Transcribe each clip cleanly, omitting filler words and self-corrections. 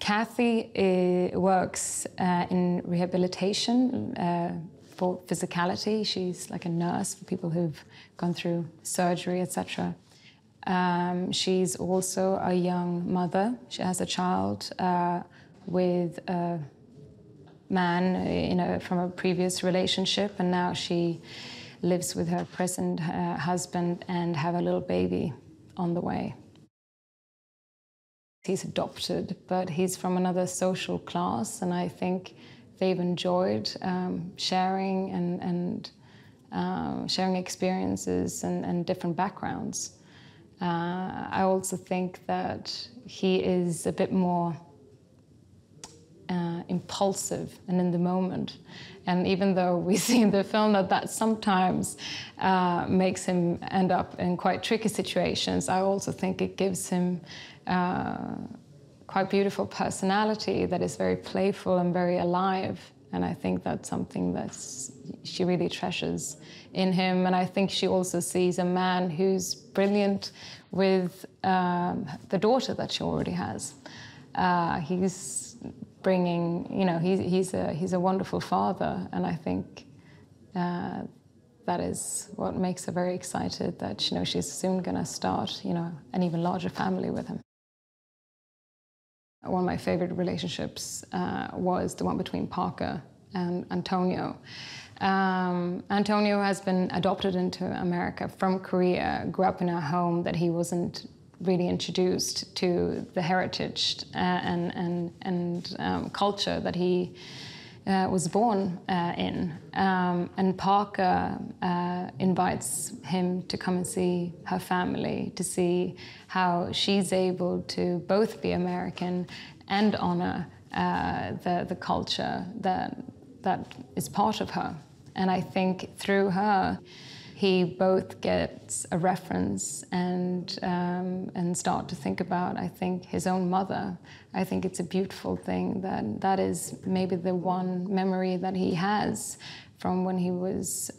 Kathy works in rehabilitation for physicality. She's like a nurse for people who've gone through surgery, etc. She's also a young mother. She has a child with a man from a previous relationship, and now she lives with her present husband and have a little baby on the way. He's adopted, but he's from another social class, and I think they've enjoyed sharing and sharing experiences and different backgrounds. I also think that he is a bit more impulsive and in the moment. And even though we see in the film that sometimes makes him end up in quite tricky situations, I also think it gives him quite beautiful personality that is very playful and very alive. And I think that's something that she really treasures in him. And I think she also sees a man who's brilliant with the daughter that she already has. He's bringing, he's a wonderful father, and I think that is what makes her very excited that she's soon going to start an even larger family with him. One of my favorite relationships was the one between Parker and Antonio. Antonio has been adopted into America from Korea, grew up in a home that he wasn't really introduced to the heritage and culture that he was born in. And Parker invites him to come and see her family, to see how she's able to both be American and honor the culture that is part of her. And I think through her, he both gets a reference and start to think about, I think, his own mother. I think it's a beautiful thing that is maybe the one memory that he has from when he was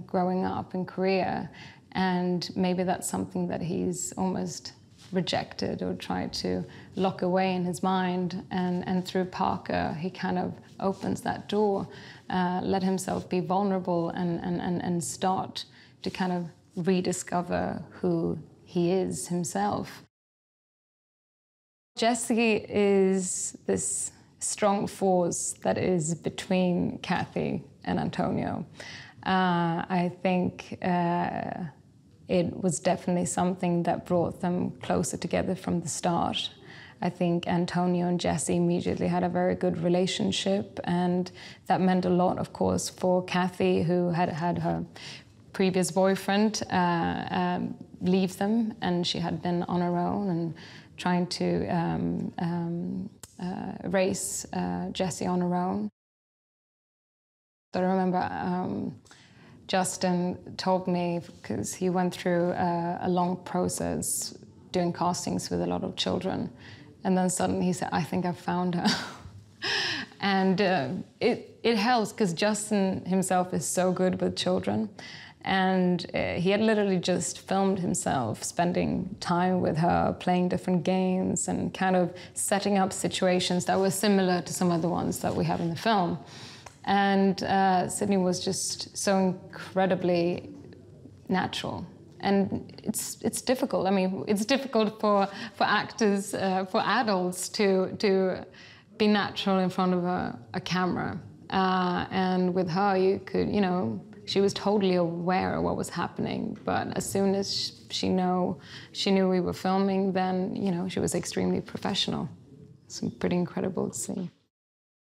growing up in Korea. And maybe that's something that he's almost rejected or tried to lock away in his mind. And through Parker, he kind of opens that door, let himself be vulnerable and start to kind of rediscover who he is himself. Jessie is this strong force that is between Kathy and Antonio. I think it was definitely something that brought them closer together from the start. I think Antonio and Jessie immediately had a very good relationship, and that meant a lot, of course, for Kathy, who had her previous boyfriend leave them, and she had been on her own and trying to raise Jessie on her own. So I remember Justin told me, because he went through a long process doing castings with a lot of children, and then suddenly he said, "I think I've found her." And it helps, because Justin himself is so good with children. And he had literally just filmed himself spending time with her, playing different games and kind of setting up situations that were similar to some of the ones that we have in the film. And Sydney was just so incredibly natural. And it's difficult. I mean, it's difficult for actors, for adults to be natural in front of a camera. And with her, you could, she was totally aware of what was happening, but as soon as she knew we were filming, then, she was extremely professional. It's pretty incredible to see.